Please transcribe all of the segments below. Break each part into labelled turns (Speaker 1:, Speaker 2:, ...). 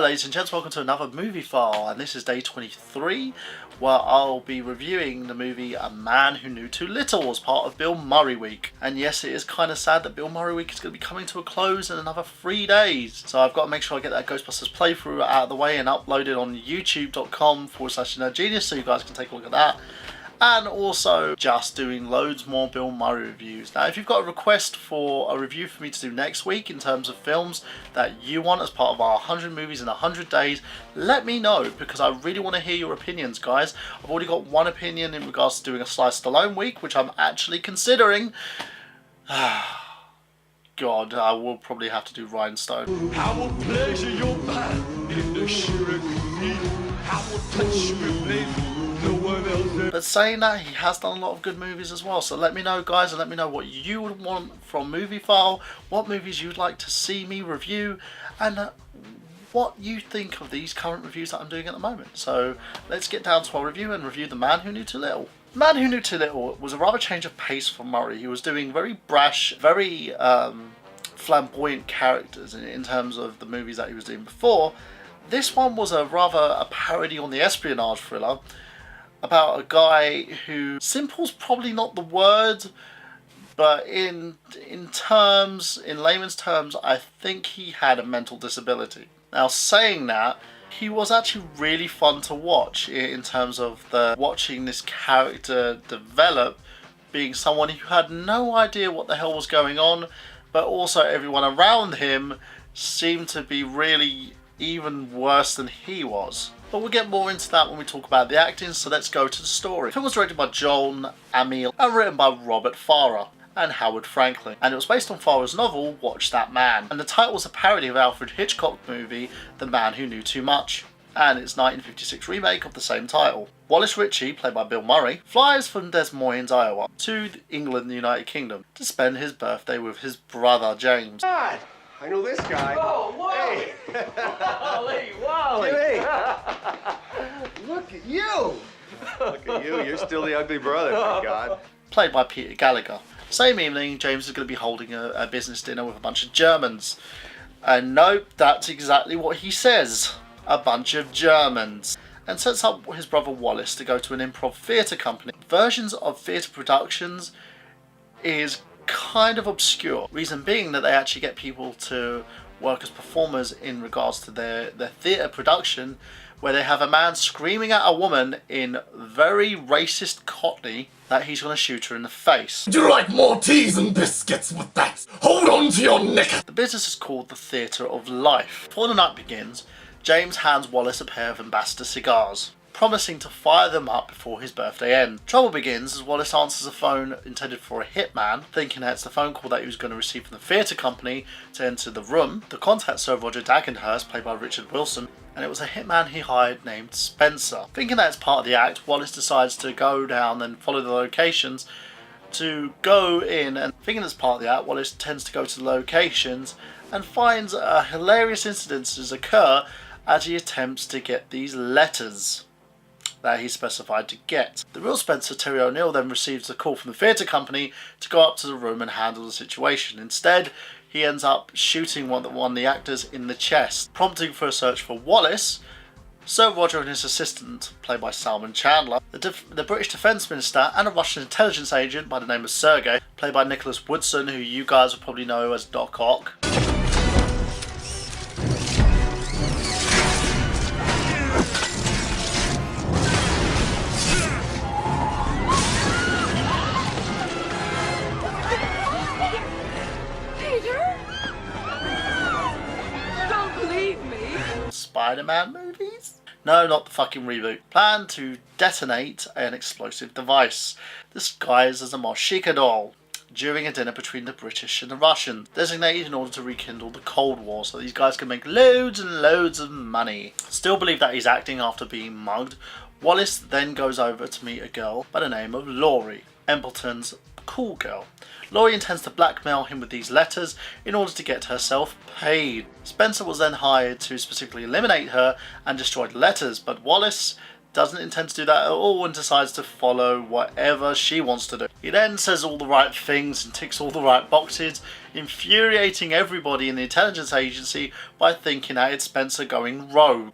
Speaker 1: ladies and gents, welcome to another movie file, and this is day 23, where I'll be reviewing the movie A Man Who Knew Too Little as part of Bill Murray Week. And yes, it is kind of sad that Bill Murray Week is going to be coming to a close in another 3 days. So I've got to make sure I get that Ghostbusters playthrough out of the way and upload it on youtube.com/Nerdgenious so you guys can take a look at that. And also just doing loads more Bill Murray reviews. Now, if you've got a request for a review for me to do next week in terms of films that you want as part of our 100 movies in 100 days, let me know, because I really want to hear your opinions, guys. I've already got one opinion in regards to doing a Sly Stallone week, which I'm actually considering. God, I will probably have to do Rhinestone.
Speaker 2: I will pleasure your mind in the Cherokee. I will touch you, baby. No one else.
Speaker 1: But saying that, he has done a lot of good movies as well. So let me know, guys, and let me know what you would want from MovieFile, what movies you'd like to see me review, and what you think of these current reviews that I'm doing at the moment. So let's get down to our review and review The Man Who Knew Too Little. The Man Who Knew Too Little was a rather change of pace for Murray. He was doing very brash, very flamboyant characters in terms of the movies that he was doing before. This one was a parody on the espionage thriller about a guy who, simple's probably not the word, but in layman's terms, I think he had a mental disability. Now, saying that, he was actually really fun to watch in terms of watching this character develop, being someone who had no idea what the hell was going on, but also everyone around him seemed to be really even worse than he was. But we'll get more into that when we talk about the acting, so let's go to the story. The film was directed by Jon Amiel and written by Robert Farrar and Howard Franklin, and it was based on Farrar's novel Watch That Man, and the title was a parody of Alfred Hitchcock's movie The Man Who Knew Too Much, and its 1956 remake of the same title. Wallace Ritchie, played by Bill Murray, flies from Des Moines, Iowa to England, the United Kingdom, to spend his birthday with his brother James.
Speaker 3: God, I know this guy.
Speaker 2: Oh, Whalley!
Speaker 3: Hey.
Speaker 2: Whalley!
Speaker 3: Hey. Look at you! Look at you, you're still the ugly brother, my God.
Speaker 1: Played by Peter Gallagher. Same evening, James is going to be holding a business dinner with a bunch of Germans. And nope, that's exactly what he says. A bunch of Germans. And sets up his brother Wallace to go to an improv theatre company. Versions of theatre productions is kind of obscure. Reason being that they actually get people to work as performers in regards to their theatre production, where they have a man screaming at a woman in very racist Cockney that he's going to shoot her in the face.
Speaker 4: Would you like more teas and biscuits with that? Hold on to your neck!
Speaker 1: The business is called the Theatre of Life. Before the night begins, James hands Wallace a pair of Ambassador cigars, promising to fire them up before his birthday ends. Trouble begins as Wallace answers a phone intended for a hitman, thinking that it's the phone call that he was going to receive from the theatre company to enter the room. The contact Sir Roger Dagenhurst, played by Richard Wilson, and it was a hitman he hired named Spencer. Thinking that it's part of the act, Wallace decides to go down and follow the locations to go in, and thinking it's part of the act, Wallace tends to go to the locations and finds hilarious incidences occur as he attempts to get these letters that he specified to get. The real Spencer, Terry O'Neill, then receives a call from the theatre company to go up to the room and handle the situation. Instead, he ends up shooting one of the actors in the chest, prompting for a search for Wallace, Sir Roger and his assistant, played by Salman Chandler, the British Defence Minister, and a Russian intelligence agent by the name of Sergei, played by Nicholas Woodson, who you guys will probably know as Doc Ock. Spider-Man movies? No, not the fucking reboot. Plan to detonate an explosive device, disguised as a Moshika doll, during a dinner between the British and the Russians, designated in order to rekindle the Cold War so these guys can make loads and loads of money. Still believe that he's acting after being mugged. Wallace then goes over to meet a girl by the name of Laurie, Embleton's cool girl. Laurie intends to blackmail him with these letters in order to get herself paid. Spencer was then hired to specifically eliminate her and destroy the letters, but Wallace doesn't intend to do that at all and decides to follow whatever she wants to do. He then says all the right things and ticks all the right boxes, infuriating everybody in the intelligence agency by thinking that it's Spencer going rogue.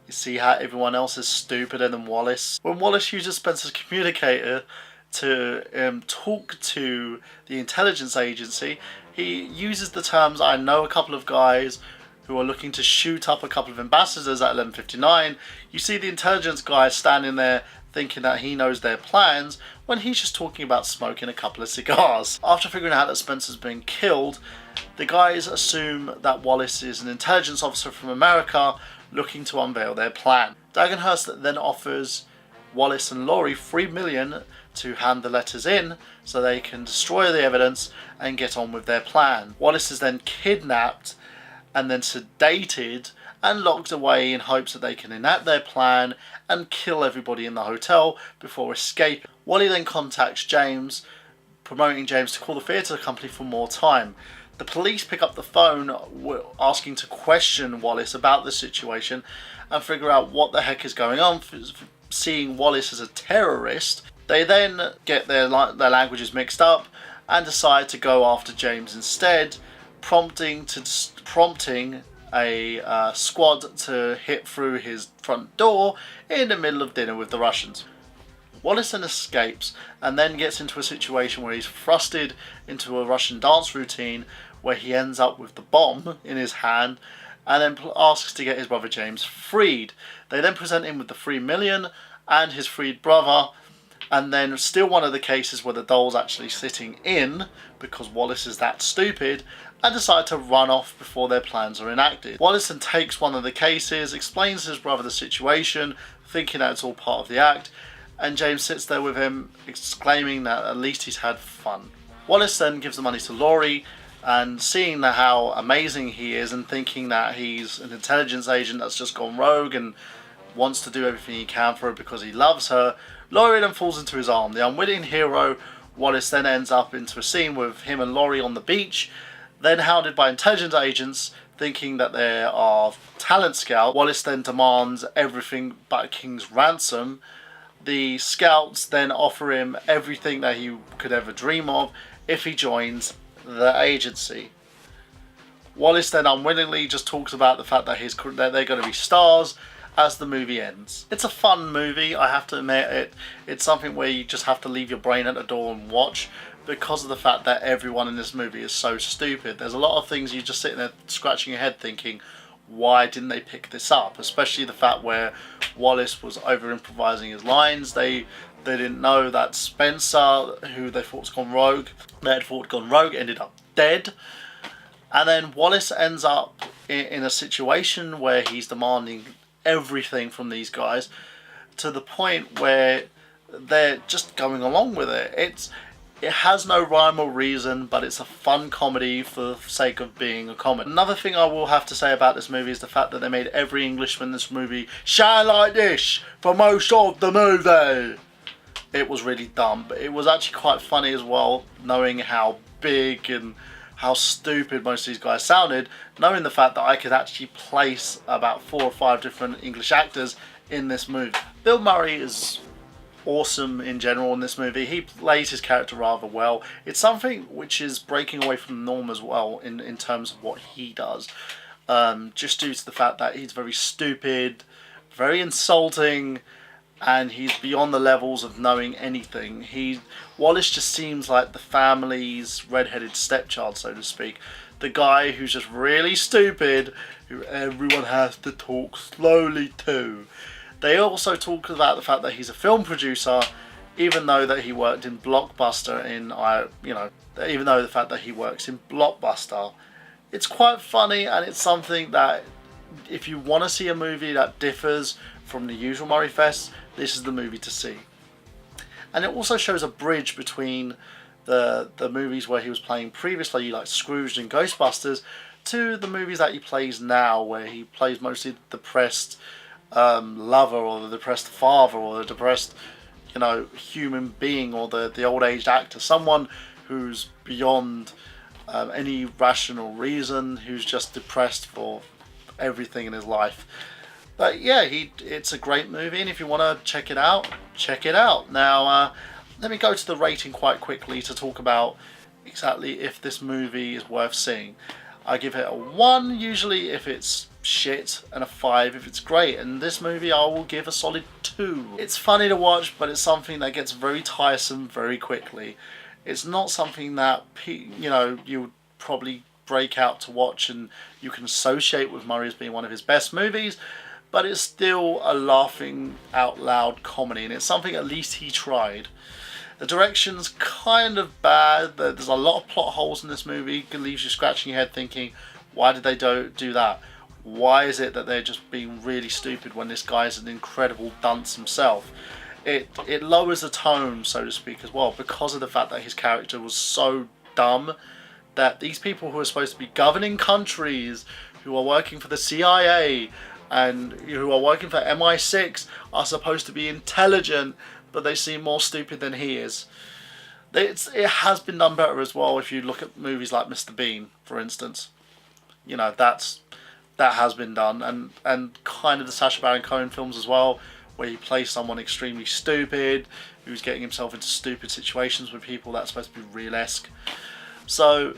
Speaker 1: You see how everyone else is stupider than Wallace? When Wallace uses Spencer's communicator to talk to the intelligence agency, he uses the terms, "I know a couple of guys who are looking to shoot up a couple of ambassadors at 11:59. You see the intelligence guy standing there thinking that he knows their plans when he's just talking about smoking a couple of cigars. After figuring out that Spencer's been killed, the guys assume that Wallace is an intelligence officer from America looking to unveil their plan. Dagenhurst then offers Wallace and Laurie $3 million to hand the letters in so they can destroy the evidence and get on with their plan. Wallace is then kidnapped and then sedated and locked away in hopes that they can enact their plan and kill everybody in the hotel before escaping. Whalley then contacts James, promoting James to call the theatre company for more time. The police pick up the phone asking to question Wallace about the situation and figure out what the heck is going on, seeing Wallace as a terrorist. They then get their languages mixed up and decide to go after James instead, prompting a squad to hit through his front door in the middle of dinner with the Russians. Wallace then escapes and then gets into a situation where he's thrusted into a Russian dance routine where he ends up with the bomb in his hand and then asks to get his brother James freed. They then present him with the $3 million and his freed brother, and then still one of the cases where the doll's actually sitting in because Wallace is that stupid, and decide to run off before their plans are enacted. Wallace then takes one of the cases, explains to his brother the situation, thinking that it's all part of the act, and James sits there with him, exclaiming that at least he's had fun. Wallace then gives the money to Laurie, and seeing how amazing he is and thinking that he's an intelligence agent that's just gone rogue and wants to do everything he can for her because he loves her, Laurie then falls into his arm. The unwitting hero, Wallace then ends up into a scene with him and Laurie on the beach, then hounded by intelligence agents thinking that they are talent scouts. Wallace then demands everything but a king's ransom. The scouts then offer him everything that he could ever dream of if he joins the agency. Wallace then unwillingly just talks about the fact that they're going to be stars as the movie ends. It's a fun movie, I have to admit it. It's something where you just have to leave your brain at the door and watch, because of the fact that everyone in this movie is so stupid. There's a lot of things you just sitting there scratching your head thinking, why didn't they pick this up? Especially the fact where Wallace was over improvising his lines. They didn't know that Spencer, who they thought had gone rogue, ended up dead. And then Wallace ends up in a situation where he's demanding everything from these guys to the point where they're just going along with it. It has no rhyme or reason, but it's a fun comedy for the sake of being a comedy. Another thing I will have to say about this movie is the fact that they made every Englishman in this movie shine like this for most of the movie. It was really dumb, but it was actually quite funny as well, knowing how big and how stupid most of these guys sounded, knowing the fact that I could actually place about 4 or 5 different English actors in this movie. Bill Murray is awesome in general in this movie. He plays his character rather well. It's something which is breaking away from the norm as well in terms of what he does, just due to the fact that he's very stupid, very insulting, and he's beyond the levels of knowing anything. Wallace just seems like the family's red-headed stepchild, so to speak. The guy who's just really stupid, who everyone has to talk slowly to. They also talk about the fact that he's a film producer, even though that he worked in Blockbuster even though the fact that he works in Blockbuster. It's quite funny, and it's something that if you want to see a movie that differs from the usual Murray Fest, this is the movie to see. And it also shows a bridge between the movies where he was playing previously, like Scrooge and Ghostbusters, to the movies that he plays now, where he plays mostly the depressed lover, or the depressed father, or the depressed human being, or the old-aged actor, someone who's beyond any rational reason, who's just depressed for everything in his life. But yeah, it's a great movie, and if you want to check it out, check it out. Now, let me go to the rating quite quickly to talk about exactly if this movie is worth seeing. I give it a 1 usually if it's shit, and a 5 if it's great, and this movie I will give a solid 2. It's funny to watch, but it's something that gets very tiresome very quickly. It's not something that you would probably break out to watch and you can associate with Murray as being one of his best movies, but it's still a laughing out loud comedy, and it's something at least he tried. The direction's kind of bad. There's a lot of plot holes in this movie. It leaves you scratching your head thinking, why did they do that? Why is it that they're just being really stupid when this guy's an incredible dunce himself? It lowers the tone, so to speak, as well, because of the fact that his character was so dumb that these people who are supposed to be governing countries, who are working for the CIA, and who are working for MI6 are supposed to be intelligent, but they seem more stupid than he is. It has been done better as well. If you look at movies like Mr. Bean, for instance, that has been done, and kind of the Sacha Baron Cohen films as well, where he plays someone extremely stupid who's getting himself into stupid situations with people. That's supposed to be real-esque. So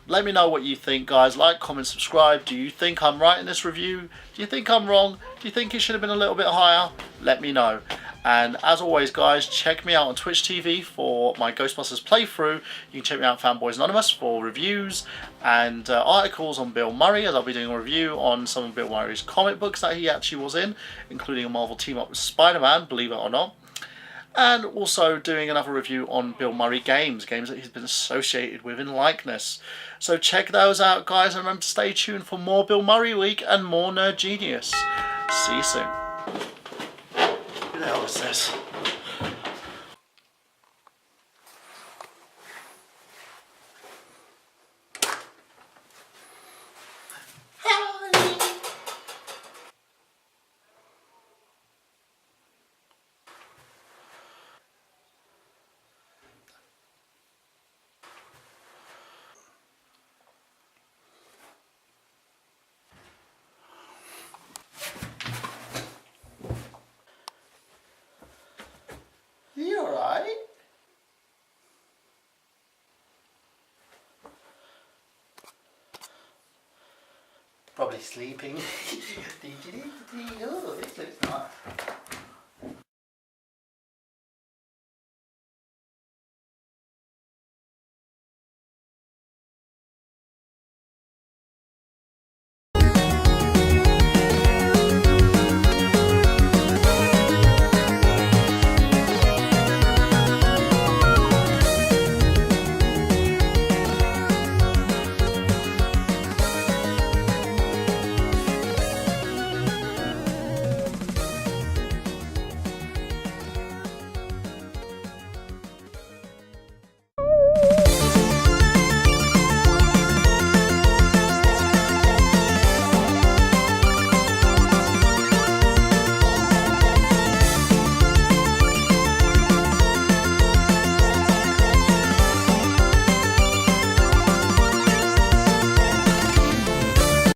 Speaker 1: let me know what you think, guys. Like, comment, subscribe. Do you think I'm right in this review? Do you think I'm wrong? Do you think it should have been a little bit higher? Let me know. And as always, guys, check me out on Twitch TV for my Ghostbusters playthrough. You can check me out on Fanboys Anonymous for reviews and articles on Bill Murray, as I'll be doing a review on some of Bill Murray's comic books that he actually was in, including a Marvel team-up with Spider-Man, believe it or not. And also doing another review on Bill Murray games that he's been associated with in likeness. So check those out, guys, and remember to stay tuned for more Bill Murray Week and more Nerdgenious. See you soon. Who the hell is this? You alright? Probably sleeping. Oh, this looks nice.